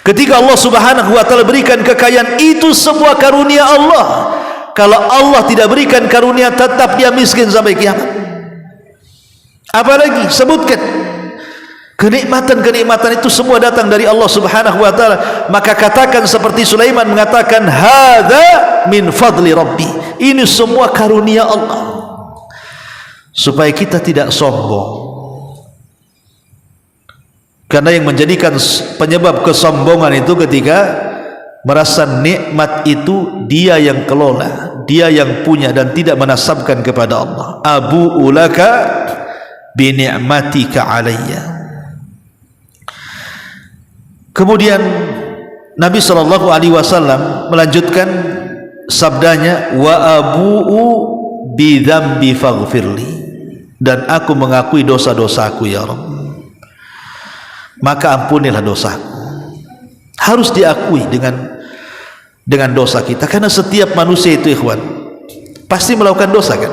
Ketika Allah Subhanahu wa taala berikan kekayaan, itu semua karunia Allah. Kalau Allah tidak berikan karunia, tetap dia miskin sampai kiamat. Apalagi sebutkan kenikmatan-kenikmatan itu semua datang dari Allah Subhanahu wa taala. Maka katakan seperti Sulaiman mengatakan, hadza min fadli rabbi. Ini semua karunia Allah. Supaya kita tidak sombong. Karena yang menjadikan penyebab kesombongan itu ketika merasa nikmat itu dia yang kelola, dia yang punya, dan tidak menasabkan kepada Allah. Abu'u laka bi ni'matika alayya. Kemudian Nabi SAW melanjutkan sabdanya, wa abu'u bi dzambi faghfirli, dan aku mengakui dosa-dosaku ya Rabb, maka ampunilah dosaku. Harus diakui dengan dosa kita, karena setiap manusia itu ikhwan pasti melakukan dosa, kan?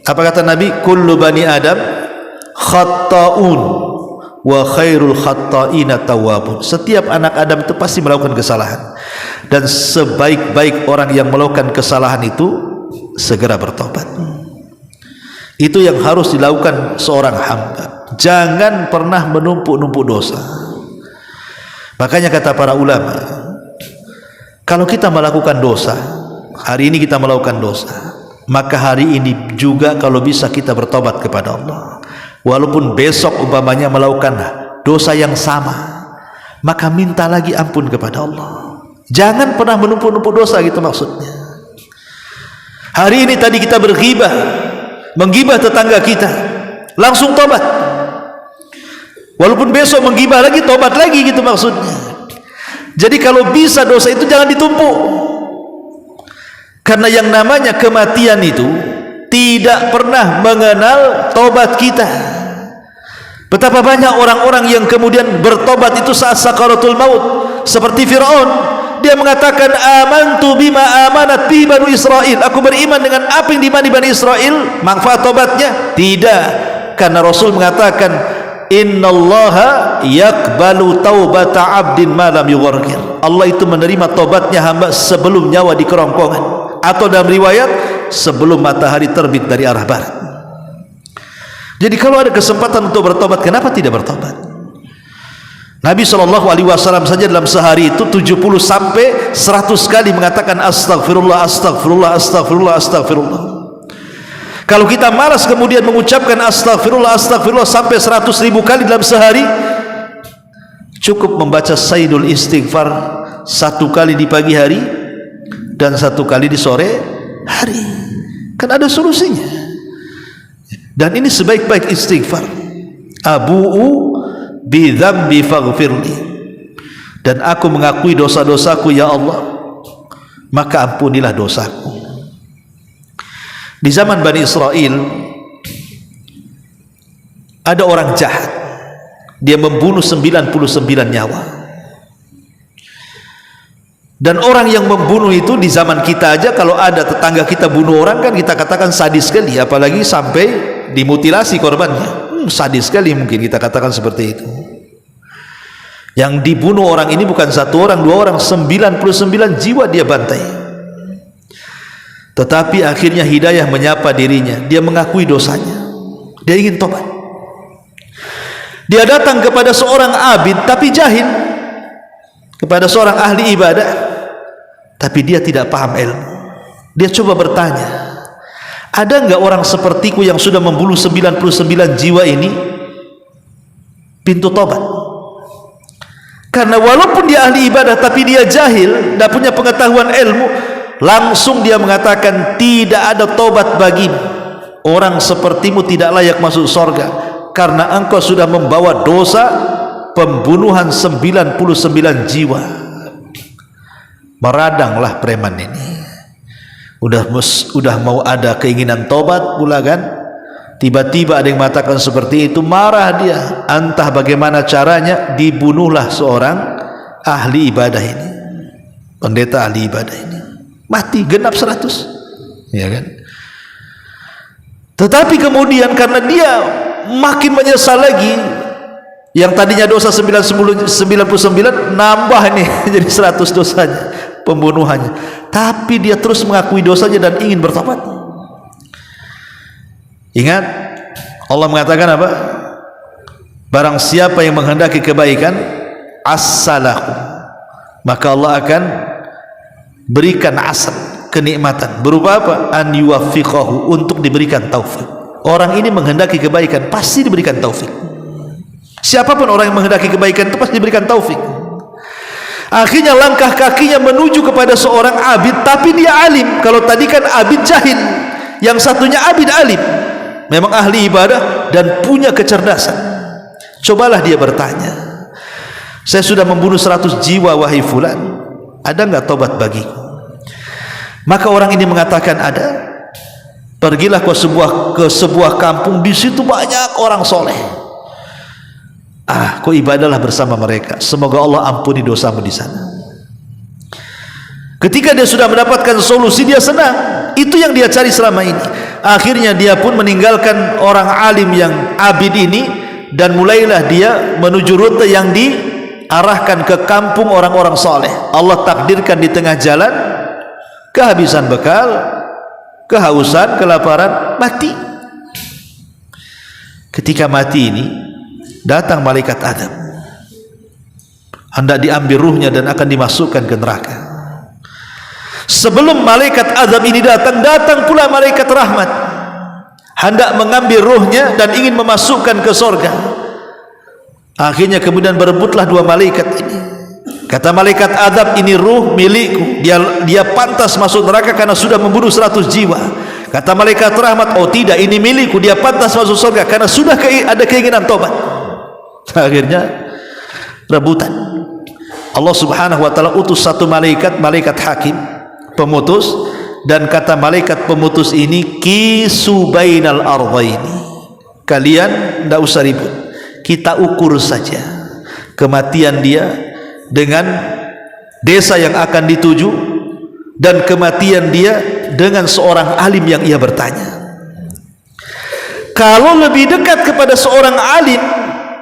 Apa kata Nabi? Kullu bani Adam khatta'un wa khairul khatta'ina tawwabun. Setiap anak Adam itu pasti melakukan kesalahan, dan sebaik-baik orang yang melakukan kesalahan itu segera bertobat. Itu yang harus dilakukan seorang hamba. Jangan pernah menumpuk-numpuk dosa. Makanya kata para ulama, kalau kita melakukan dosa, hari ini kita melakukan dosa, maka hari ini juga kalau bisa kita bertobat kepada Allah. Walaupun besok umpamanya melakukan dosa yang sama, maka minta lagi ampun kepada Allah. Jangan pernah menumpuk-numpuk dosa, gitu maksudnya. Hari ini tadi kita berghibah, menggibah tetangga kita, langsung tobat. Walaupun besok menggibah lagi, tobat lagi, gitu maksudnya. Jadi kalau bisa dosa itu jangan ditumpuk, karena yang namanya kematian itu tidak pernah mengenal tobat kita. Betapa banyak orang-orang yang kemudian bertobat itu saat sakaratul maut, seperti Fir'aun. Dia mengatakan amantu bima amanat bi Banu Israel, aku beriman dengan apa yang dimani Bani Israel. Manfaat tobatnya? Tidak, karena Rasul mengatakan innallaha yaqbalu taubata abdin ma lam yughargir. Allah itu menerima tobatnya hamba sebelum nyawa di kerongkongan, atau dalam riwayat sebelum matahari terbit dari arah barat. Jadi kalau ada kesempatan untuk bertobat, kenapa tidak bertobat? Nabi SAW saja dalam sehari itu 70 sampai 100 kali mengatakan astagfirullah, astagfirullah, astagfirullah, astagfirullah. Kalau kita malas kemudian mengucapkan astagfirullah, astagfirullah sampai 100.000 kali dalam sehari, cukup membaca sayyidul istighfar 1 kali di pagi hari dan 1 kali di sore hari, kan ada solusinya. Dan ini sebaik-baik istighfar, abu'u bi dzambi faghfirli, dan aku mengakui dosa-dosaku ya Allah, maka ampunilah dosaku. Di zaman Bani Israel ada orang jahat, dia membunuh 99 nyawa. Dan orang yang membunuh itu di zaman kita aja, kalau ada tetangga kita bunuh orang, kan kita katakan sadis sekali, apalagi sampai dimutilasi korbannya. Sadis sekali mungkin kita katakan seperti itu. Yang dibunuh orang ini bukan 1 orang, 2 orang, 99 jiwa dia bantai. Tetapi akhirnya hidayah menyapa dirinya, dia mengakui dosanya, dia ingin tobat. Dia datang kepada seorang abid tapi jahil, kepada seorang ahli ibadah, tapi dia tidak paham ilmu. Dia coba bertanya, ada enggak orang sepertiku yang sudah membunuh 99 jiwa ini? Pintu tobat. Karena walaupun dia ahli ibadah tapi dia jahil, tidak punya pengetahuan ilmu, langsung dia mengatakan tidak ada tobat bagimu. Orang sepertimu tidak layak masuk surga karena engkau sudah membawa dosa pembunuhan 99 jiwa. Meradanglah preman ini. Udah mau ada keinginan tobat pula kan, tiba-tiba ada yang mengatakan seperti itu, marah dia. Entah bagaimana caranya, dibunuhlah seorang ahli ibadah ini, pendeta ahli ibadah ini, mati genap 100, ya kan. Tetapi kemudian karena dia makin menyesal lagi, yang tadinya dosa 99 nambah nih jadi 100 dosanya, pembunuhannya. Tapi dia terus mengakui dosanya dan ingin bertobat. Ingat, Allah mengatakan apa? Barang siapa yang menghendaki kebaikan, as-salahu, maka Allah akan berikan asal, kenikmatan. Berupa apa? An yuwaffiqahu, untuk diberikan taufik. Orang ini menghendaki kebaikan, pasti diberikan taufik. Siapapun orang yang menghendaki kebaikan itu pasti diberikan taufik. Akhirnya langkah kakinya menuju kepada seorang abid, tapi dia alim. Kalau tadi kan abid jahil, yang satunya abid alim, memang ahli ibadah dan punya kecerdasan. Cobalah dia bertanya, saya sudah membunuh 100 jiwa wahai fulan, ada enggak tobat bagiku? Maka orang ini mengatakan ada. Pergilah ke sebuah kampung, di situ banyak orang soleh. Kau ibadahlah bersama mereka, semoga Allah ampuni dosamu di sana. Ketika dia sudah mendapatkan solusi, dia senang. Itu yang dia cari selama ini. Akhirnya dia pun meninggalkan orang alim yang abid ini, dan mulailah dia menuju rute yang diarahkan ke kampung orang-orang soleh. Allah takdirkan di tengah jalan kehabisan bekal, kehausan, kelaparan, mati. Ketika mati ini, datang malaikat azab, hendak diambil ruhnya dan akan dimasukkan ke neraka. Sebelum malaikat azab ini datang pula malaikat rahmat, hendak mengambil ruhnya dan ingin memasukkan ke surga. Akhirnya kemudian berebutlah 2 malaikat ini. Kata malaikat azab, ini ruh milikku, dia pantas masuk neraka karena sudah membunuh 100 jiwa. Kata malaikat rahmat, oh tidak, ini milikku, dia pantas masuk surga karena sudah ada keinginan tobat. Akhirnya rebutan. Allah subhanahu wa ta'ala utus 1 malaikat, malaikat hakim, pemutus, dan kata malaikat pemutus ini, kisu bainal ardhaini, kalian tidak usah ribut, kita ukur saja kematian dia dengan desa yang akan dituju dan kematian dia dengan seorang alim yang ia bertanya. Kalau lebih dekat kepada seorang alim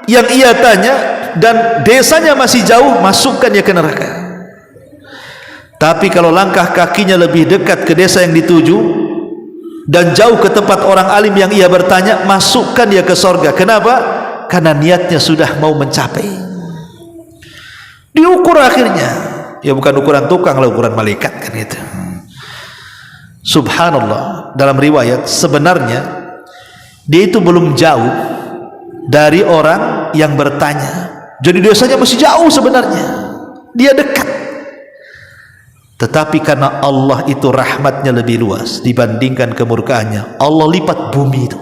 yang ia tanya dan desanya masih jauh, masukkan dia ke neraka. Tapi kalau langkah kakinya lebih dekat ke desa yang dituju dan jauh ke tempat orang alim yang ia bertanya, masukkan dia ke sorga. Kenapa? Karena niatnya sudah mau mencapai. Diukur akhirnya, ya bukan ukuran tukang lah, ukuran malaikat kan itu. Subhanallah, dalam riwayat sebenarnya dia itu belum jauh dari orang yang bertanya, jadi dosanya masih jauh sebenarnya, dia dekat. Tetapi karena Allah itu rahmatnya lebih luas dibandingkan kemurkaannya, Allah lipat bumi itu,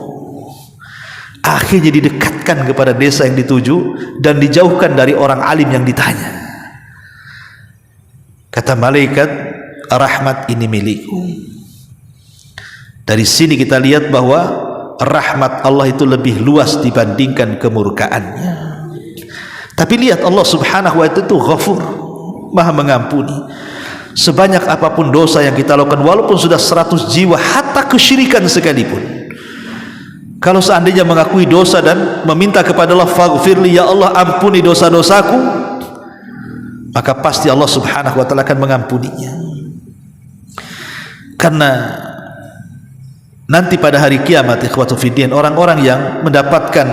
akhirnya didekatkan kepada desa yang dituju dan dijauhkan dari orang alim yang ditanya. Kata malaikat, rahmat ini milikku. Dari sini kita lihat bahwa rahmat Allah itu lebih luas dibandingkan kemurkaannya. Tapi lihat, Allah subhanahu wa ta'ala itu ghafur, maha mengampuni. Sebanyak apapun dosa yang kita lakukan, walaupun sudah 100 jiwa, hatta kesyirikan sekalipun, kalau seandainya mengakui dosa dan meminta kepada Allah, faghfirli, ya Allah ampuni dosa-dosaku, maka pasti Allah subhanahu wa ta'ala akan mengampuninya. Karena nanti pada hari kiamat, ikhwatu fiddin, orang-orang yang mendapatkan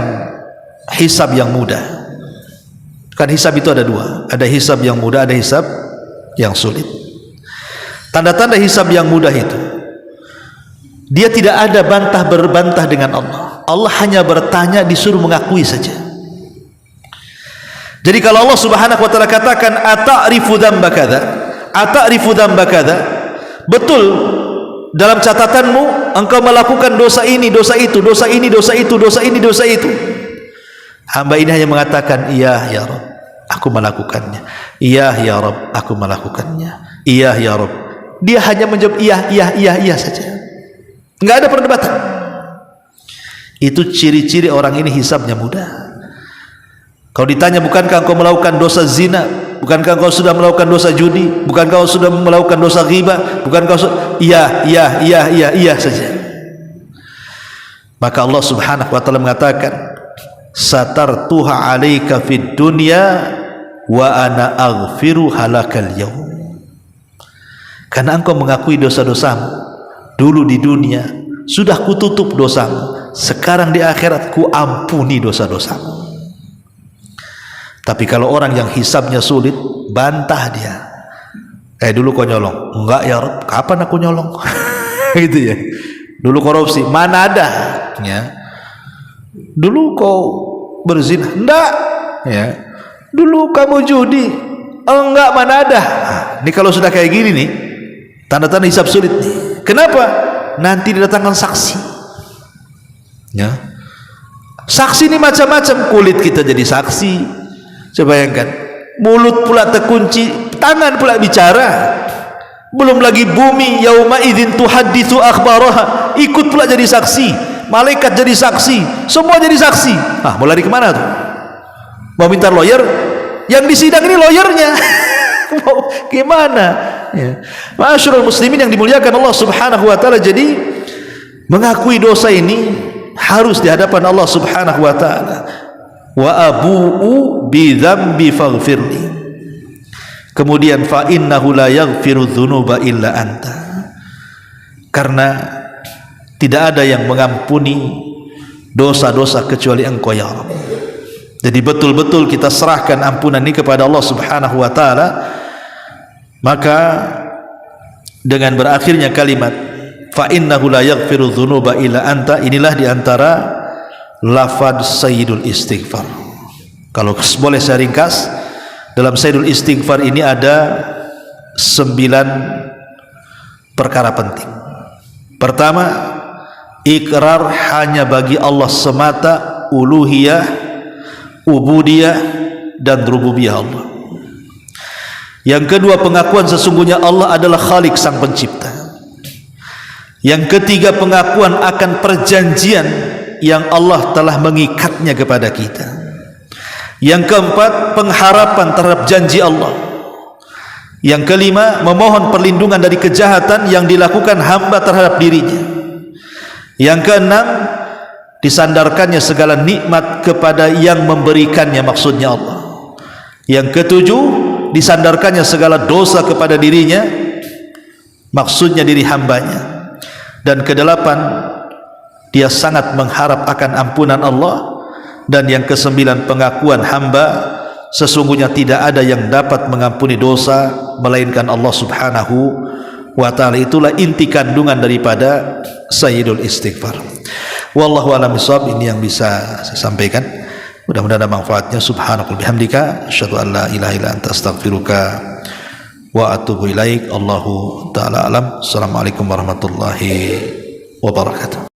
hisab yang mudah, kan hisab itu ada dua, ada hisab yang mudah, ada hisab yang sulit. Tanda-tanda hisab yang mudah itu, dia tidak ada bantah berbantah dengan Allah. Allah hanya bertanya, disuruh mengakui saja. Jadi kalau Allah subhanahu wa ta'ala katakan, ata'rifu dzamba kadza, ata'rifu dzamba kadza, betul dalam catatanmu engkau melakukan dosa ini, dosa itu, dosa ini, dosa itu, dosa ini, dosa itu. Hamba ini hanya mengatakan, iya ya Rabb, aku melakukannya. Iya ya Rabb, aku melakukannya. Iya ya Rabb. Dia hanya menjawab iya saja. Enggak ada perdebatan. Itu ciri-ciri orang ini hisabnya mudah. Kalau ditanya, bukankah engkau melakukan dosa zina? Bukankah engkau sudah melakukan dosa judi? Bukankah engkau sudah melakukan dosa ghibah? Bukankah iya saja. Maka Allah subhanahu wa ta'ala mengatakan, satartuha 'alaika fid dunya wa ana aghfiru halakal yaum. Karena engkau mengakui dosa-dosamu dulu di dunia, sudah kututup dosamu. Sekarang di akhirat ku ampuni dosa-dosamu. Tapi kalau orang yang hisabnya sulit, bantah dia. Dulu kau nyolong? Enggak ya Rabb, kapan aku nyolong? Gitu ya. Dulu korupsi? Mana ada? Ya. Dulu kau berzina? Enggak. Ya. Dulu kamu judi? Enggak, mana ada? Nah, ini kalau sudah kayak gini nih, tanda-tanda hisab sulit nih. Kenapa? Nanti didatangkan saksi. Ya. Saksi ini macam-macam. Kulit kita jadi saksi. Coba bayangkan, mulut pula terkunci, tangan pula bicara. Belum lagi bumi, yauma idzin tuhadditsu akhbaraha, ikut pula jadi saksi. Malaikat jadi saksi, semua jadi saksi. Mau lari kemana tuh? Mau minta lawyer? Yang di sidang ini lawyernya. Mau gimana? Ya. Ma'asyiral muslimin yang dimuliakan Allah subhanahu wa ta'ala, jadi mengakui dosa ini harus di hadapan Allah subhanahu wa ta'ala. Wa abu'u bi dzambi faghfirli. Kemudian fa innahu la yaghfiru dzunuba illa anta. Karena tidak ada yang mengampuni dosa-dosa kecuali Engkau ya Rabb. Jadi betul-betul kita serahkan ampunan ini kepada Allah subhanahu wa ta'ala. Maka dengan berakhirnya kalimat fa innahu la yaghfiru dzunuba illa anta, inilah diantara lafaz sayyidul istighfar. Kalau boleh saya ringkas, dalam sayyidul istighfar ini ada 9 perkara penting. Pertama, ikrar hanya bagi Allah semata, uluhiyah, ubudiyah dan rububiyah Allah. Yang kedua, pengakuan sesungguhnya Allah adalah Khalik, sang pencipta. Yang ketiga, pengakuan akan perjanjian yang Allah telah mengikatnya kepada kita. Yang keempat, pengharapan terhadap janji Allah. Yang kelima, memohon perlindungan dari kejahatan yang dilakukan hamba terhadap dirinya. Yang keenam, disandarkannya segala nikmat kepada yang memberikannya, maksudnya Allah. Yang ketujuh, disandarkannya segala dosa kepada dirinya, maksudnya diri hambanya. Dan kedelapan, dia sangat mengharap akan ampunan Allah. Dan yang kesembilan, pengakuan hamba sesungguhnya tidak ada yang dapat mengampuni dosa melainkan Allah subhanahu wa ta'ala. Itulah inti kandungan daripada Sayyidul Istighfar. Wallahu a'lam bishawab. Ini yang bisa saya sampaikan, mudah-mudahan ada manfaatnya. Subhanakallahumma bihamdika asyhadu an la ilaha illa anta astaghfiruka wa atubu ilaik. Allahu ta'ala alam. Assalamualaikum warahmatullahi wabarakatuh.